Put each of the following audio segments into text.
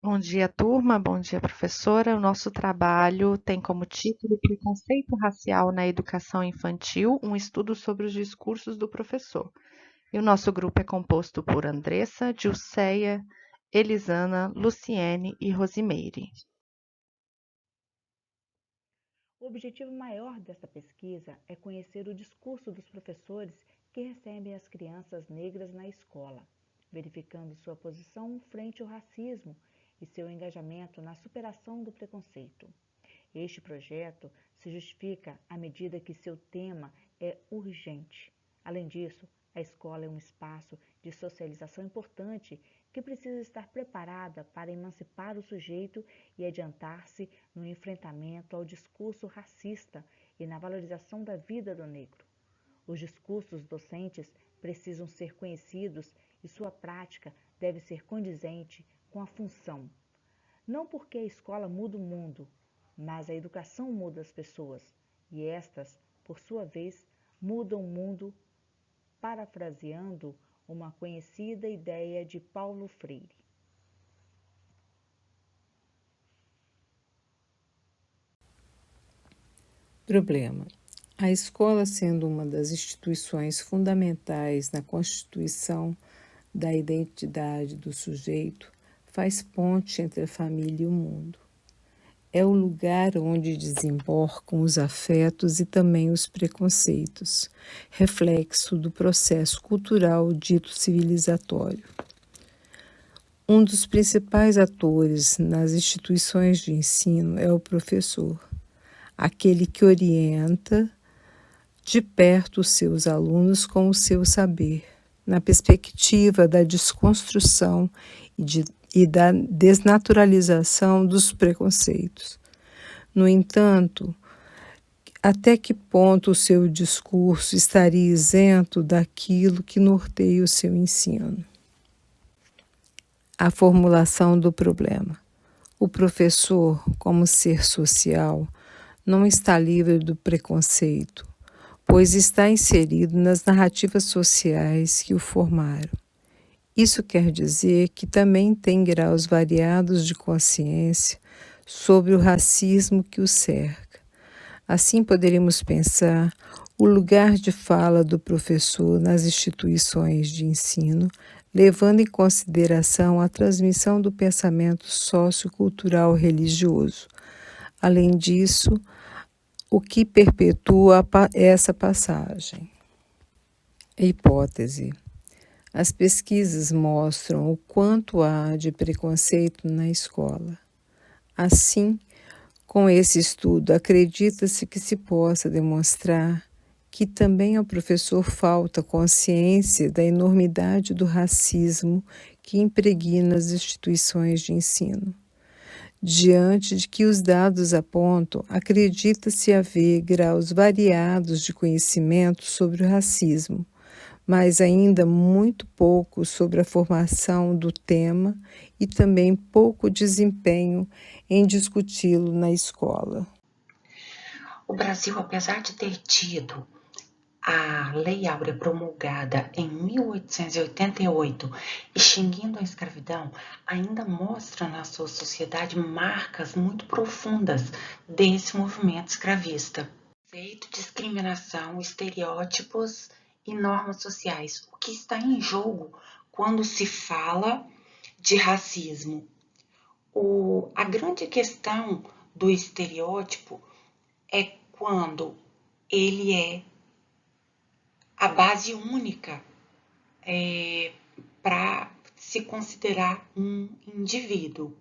Bom dia, turma. Bom dia, professora. O nosso trabalho tem como título Preconceito Racial na Educação Infantil, um estudo sobre os discursos do professor. E o nosso grupo é composto por Andressa, Dilceia, Elisana, Luciene e Rosimeire. O objetivo maior desta pesquisa é conhecer o discurso dos professores que recebem as crianças negras na escola, verificando sua posição frente ao racismo e seu engajamento na superação do preconceito. Este projeto se justifica à medida que seu tema é urgente. Além disso, a escola é um espaço de socialização importante que precisa estar preparada para emancipar o sujeito e adiantar-se no enfrentamento ao discurso racista e na valorização da vida do negro. Os discursos docentes precisam ser conhecidos e sua prática deve ser condizente com a função. Não porque a escola muda o mundo, mas a educação muda as pessoas, e estas, por sua vez, mudam o mundo, parafraseando uma conhecida ideia de Paulo Freire. Problema: a escola, sendo uma das instituições fundamentais na constituição da identidade do sujeito, faz ponte entre a família e o mundo. É o lugar onde desembarcam os afetos e também os preconceitos, reflexo do processo cultural dito civilizatório. Um dos principais atores nas instituições de ensino é o professor, aquele que orienta de perto os seus alunos com o seu saber, na perspectiva da desconstrução e da desnaturalização dos preconceitos. No entanto, até que ponto o seu discurso estaria isento daquilo que norteia o seu ensino? A formulação do problema. O professor, como ser social, não está livre do preconceito, pois está inserido nas narrativas sociais que o formaram. Isso quer dizer que também tem graus variados de consciência sobre o racismo que o cerca. Assim, poderíamos pensar o lugar de fala do professor nas instituições de ensino, levando em consideração a transmissão do pensamento sociocultural religioso. Além disso, o que perpetua essa passagem? Hipótese. As pesquisas mostram o quanto há de preconceito na escola. Assim, com esse estudo, acredita-se que se possa demonstrar que também ao professor falta consciência da enormidade do racismo que impregna as instituições de ensino. Diante de que os dados apontam, acredita-se haver graus variados de conhecimento sobre o racismo, mas ainda muito pouco sobre a formação do tema e também pouco desempenho em discuti-lo na escola. O Brasil, apesar de ter tido a Lei Áurea promulgada em 1888, extinguindo a escravidão, ainda mostra na sua sociedade marcas muito profundas desse movimento escravista. Feito discriminação, estereótipos e normas sociais. O que está em jogo quando se fala de racismo? A grande questão do estereótipo é quando ele é a base única para se considerar um indivíduo.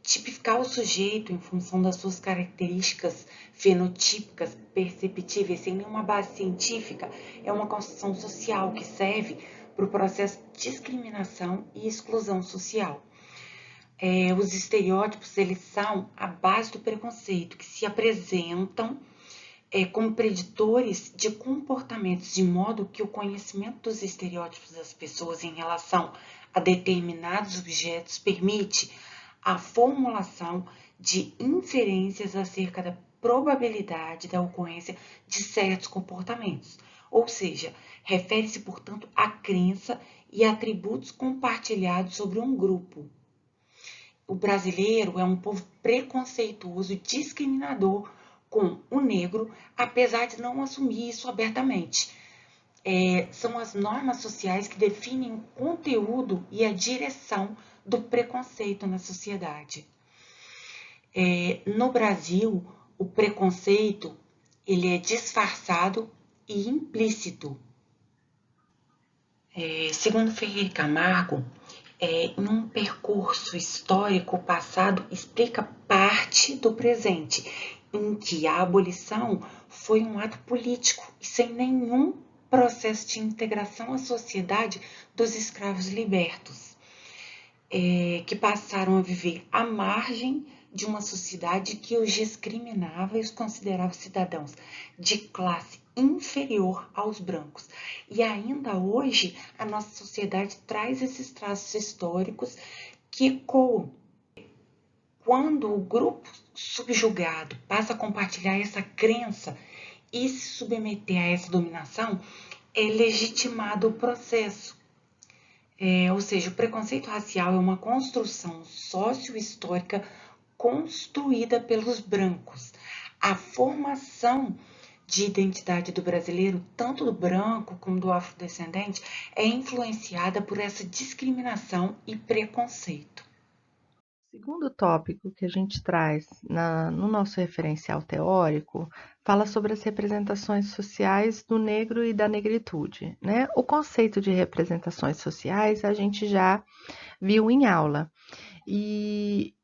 Tipificar o sujeito em função das suas características fenotípicas perceptíveis sem nenhuma base científica é uma construção social que serve para o processo de discriminação e exclusão social. Os estereótipos, eles são a base do preconceito, que se apresentam como preditores de comportamentos, de modo que o conhecimento dos estereótipos das pessoas em relação a determinados objetos permite a formulação de inferências acerca da probabilidade da ocorrência de certos comportamentos. Ou seja, refere-se, portanto, à crença e atributos compartilhados sobre um grupo. O brasileiro é um povo preconceituoso e discriminador com o negro, apesar de não assumir isso abertamente. São as normas sociais que definem o conteúdo e a direção do preconceito na sociedade. No Brasil, o preconceito ele é disfarçado e implícito. Segundo Ferreira Camargo, em um percurso histórico passado explica parte do presente, em que a abolição foi um ato político e sem nenhum processo de integração à sociedade dos escravos libertos, que passaram a viver à margem de uma sociedade que os discriminava e os considerava cidadãos de classe inferior aos brancos. E ainda hoje a nossa sociedade traz esses traços históricos que ecoam. Quando o grupo subjugado passa a compartilhar essa crença e se submeter a essa dominação, é legitimado o processo. Ou seja, o preconceito racial é uma construção socio-histórica construída pelos brancos. A formação de identidade do brasileiro, tanto do branco como do afrodescendente, é influenciada por essa discriminação e preconceito. O segundo tópico que a gente traz no nosso referencial teórico fala sobre as representações sociais do negro e da negritude, né? O conceito de representações sociais a gente já viu em aula. E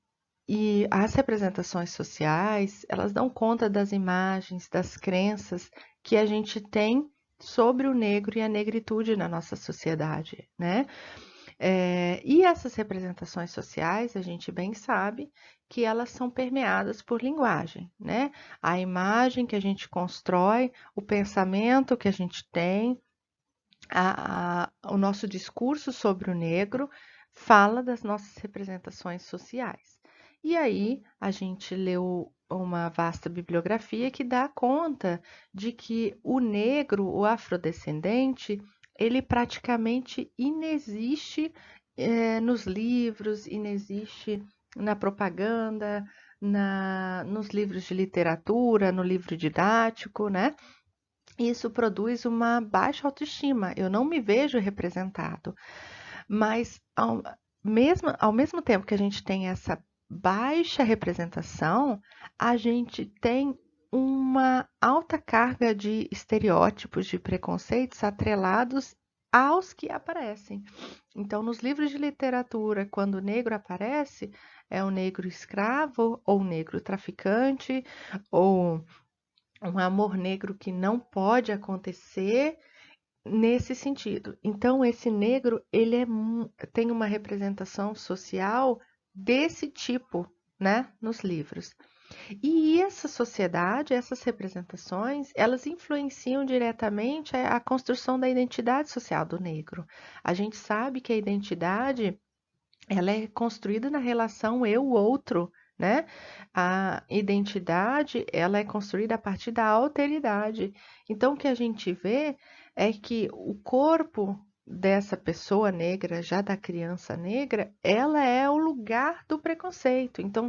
as representações sociais, elas dão conta das imagens, das crenças que a gente tem sobre o negro e a negritude na nossa sociedade, né? E essas representações sociais, a gente bem sabe que elas são permeadas por linguagem, né? A imagem que a gente constrói, o pensamento que a gente tem, o nosso discurso sobre o negro fala das nossas representações sociais. E aí a gente leu uma vasta bibliografia que dá conta de que o negro, o afrodescendente, ele praticamente inexiste nos livros, inexiste na propaganda, nos livros de literatura, no livro didático, né? Isso produz uma baixa autoestima. Eu não me vejo representado. Mas, ao mesmo tempo que a gente tem essa baixa representação, a gente tem uma alta carga de estereótipos, de preconceitos atrelados aos que aparecem. Então, nos livros de literatura, quando o negro aparece, é um negro escravo, ou um negro traficante, ou um amor negro que não pode acontecer nesse sentido. Então, esse negro, ele tem uma representação social desse tipo, né, nos livros. E essa sociedade, essas representações, elas influenciam diretamente a construção da identidade social do negro. A gente sabe que a identidade, ela é construída na relação eu-outro, né? A identidade, ela é construída a partir da alteridade. Então, o que a gente vê é que o corpo dessa pessoa negra, já da criança negra, ela é o lugar do preconceito. Então,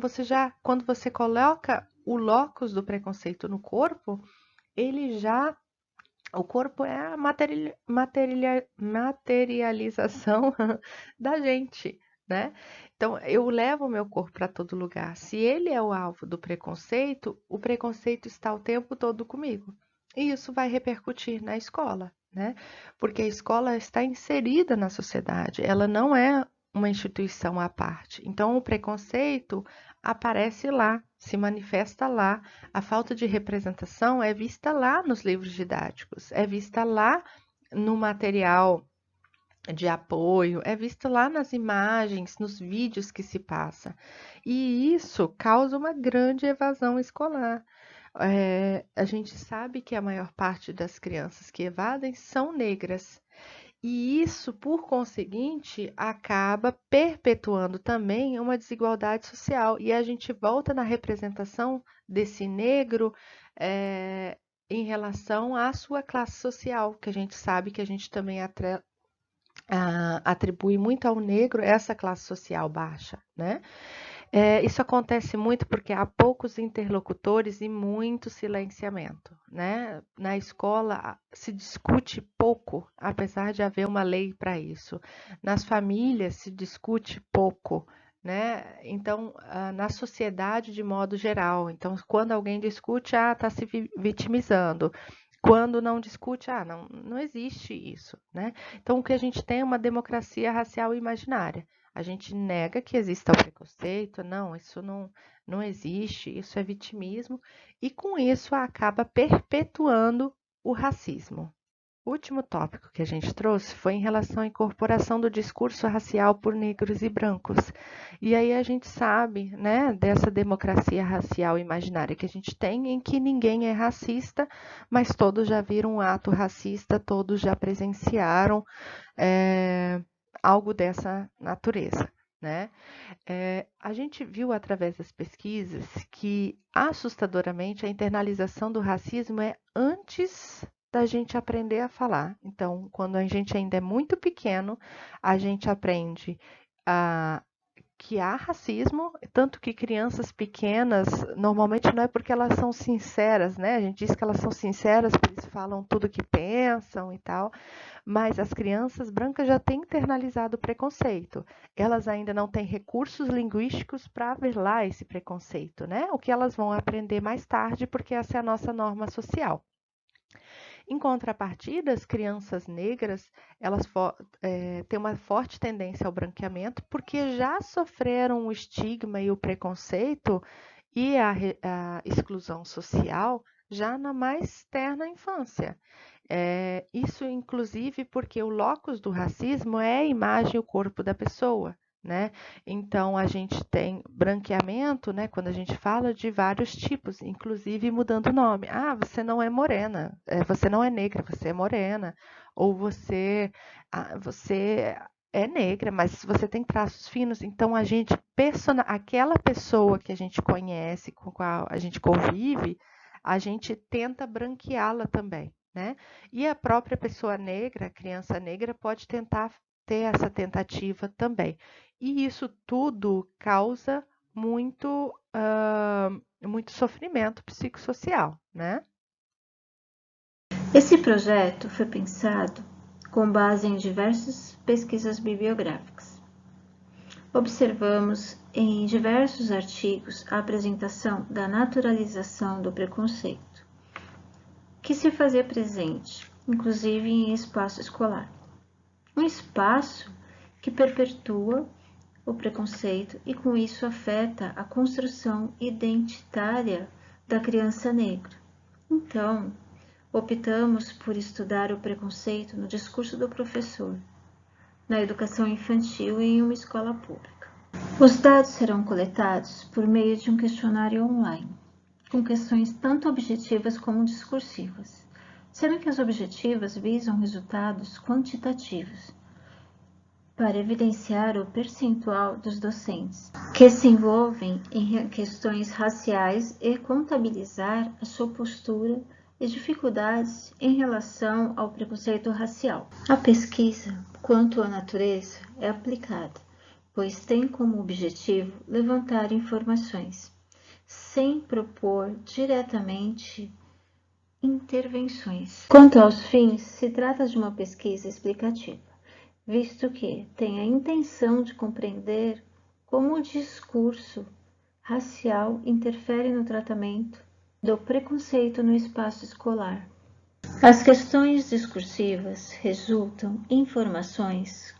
quando você coloca o locus do preconceito no corpo, o corpo é a materialização da gente, né? Então, eu levo o meu corpo para todo lugar. Se ele é o alvo do preconceito, o preconceito está o tempo todo comigo. E isso vai repercutir na escola, né? Porque a escola está inserida na sociedade, ela não é uma instituição à parte. Então, o preconceito aparece lá, se manifesta lá. A falta de representação é vista lá nos livros didáticos, é vista lá no material de apoio, é visto lá nas imagens, nos vídeos que se passa. E isso causa uma grande evasão escolar. A gente sabe que a maior parte das crianças que evadem são negras. E isso, por conseguinte, acaba perpetuando também uma desigualdade social. E a gente volta na representação desse negro em relação à sua classe social, que a gente sabe que a gente também atribui muito ao negro essa classe social baixa, né? Isso acontece muito porque há poucos interlocutores e muito silenciamento, né? Na escola se discute pouco, apesar de haver uma lei para isso. Nas famílias se discute pouco, né? Então, na sociedade de modo geral. Então, quando alguém discute, está se vitimizando. Quando não discute, não existe isso, né? Então, o que a gente tem é uma democracia racial imaginária. A gente nega que exista o preconceito, não, isso não existe, isso é vitimismo, e com isso acaba perpetuando o racismo. O último tópico que a gente trouxe foi em relação à incorporação do discurso racial por negros e brancos. E aí a gente sabe, né, dessa democracia racial imaginária que a gente tem, em que ninguém é racista, mas todos já viram um ato racista, todos já presenciaram algo dessa natureza, né? A gente viu através das pesquisas que, assustadoramente, a internalização do racismo é antes da gente aprender a falar. Então, quando a gente ainda é muito pequeno, a gente aprende que há racismo, tanto que crianças pequenas, normalmente não é porque elas são sinceras, né? A gente diz que elas são sinceras, porque eles falam tudo que pensam e tal, mas as crianças brancas já têm internalizado o preconceito. Elas ainda não têm recursos linguísticos para velar esse preconceito, né? O que elas vão aprender mais tarde, porque essa é a nossa norma social. Em contrapartida, as crianças negras, elas têm uma forte tendência ao branqueamento porque já sofreram o estigma e o preconceito e a exclusão social já na mais terna infância. Isso, inclusive, porque o locus do racismo é a imagem e o corpo da pessoa, né? Então, a gente tem branqueamento, né, quando a gente fala de vários tipos, inclusive mudando o nome. Você não é morena, você não é negra, você é morena. Ou você é negra, mas você tem traços finos. Então, aquela pessoa que a gente conhece, com a qual a gente convive, a gente tenta branqueá-la também, né? E a própria pessoa negra, a criança negra, pode tentar ter essa tentativa também. E isso tudo causa muito sofrimento psicossocial, né? Esse projeto foi pensado com base em diversas pesquisas bibliográficas. Observamos em diversos artigos a apresentação da naturalização do preconceito, que se fazia presente, inclusive em espaço escolar. Um espaço que perpetua o preconceito e com isso afeta a construção identitária da criança negra. Então, optamos por estudar o preconceito no discurso do professor, na educação infantil e em uma escola pública. Os dados serão coletados por meio de um questionário online, com questões tanto objetivas como discursivas, sendo que as objetivas visam resultados quantitativos, para evidenciar o percentual dos docentes que se envolvem em questões raciais e contabilizar a sua postura e dificuldades em relação ao preconceito racial. A pesquisa, quanto à natureza, é aplicada, pois tem como objetivo levantar informações, sem propor diretamente intervenções. Quanto aos fins, se trata de uma pesquisa explicativa, visto que tem a intenção de compreender como o discurso racial interfere no tratamento do preconceito no espaço escolar. As questões discursivas resultam em informações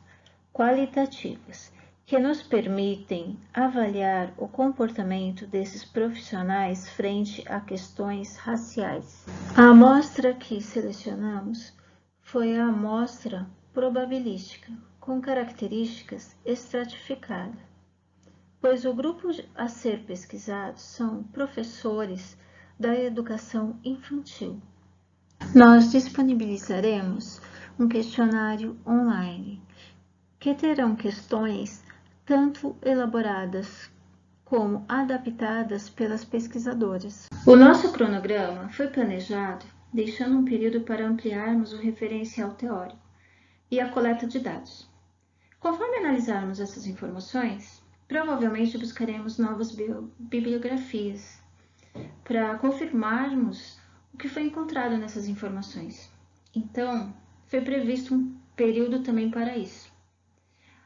qualitativas que nos permitem avaliar o comportamento desses profissionais frente a questões raciais. A amostra que selecionamos foi a amostra probabilística, com características estratificadas, pois o grupo a ser pesquisado são professores da educação infantil. Nós disponibilizaremos um questionário online, que terão questões tanto elaboradas como adaptadas pelas pesquisadoras. O nosso cronograma foi planejado deixando um período para ampliarmos o referencial teórico e a coleta de dados. Conforme analisarmos essas informações, provavelmente buscaremos novas bibliografias para confirmarmos o que foi encontrado nessas informações. Então, foi previsto um período também para isso.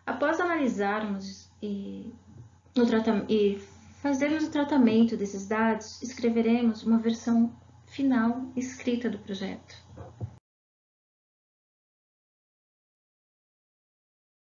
Após analisarmos e fazermos o tratamento desses dados, escreveremos uma versão final escrita do projeto.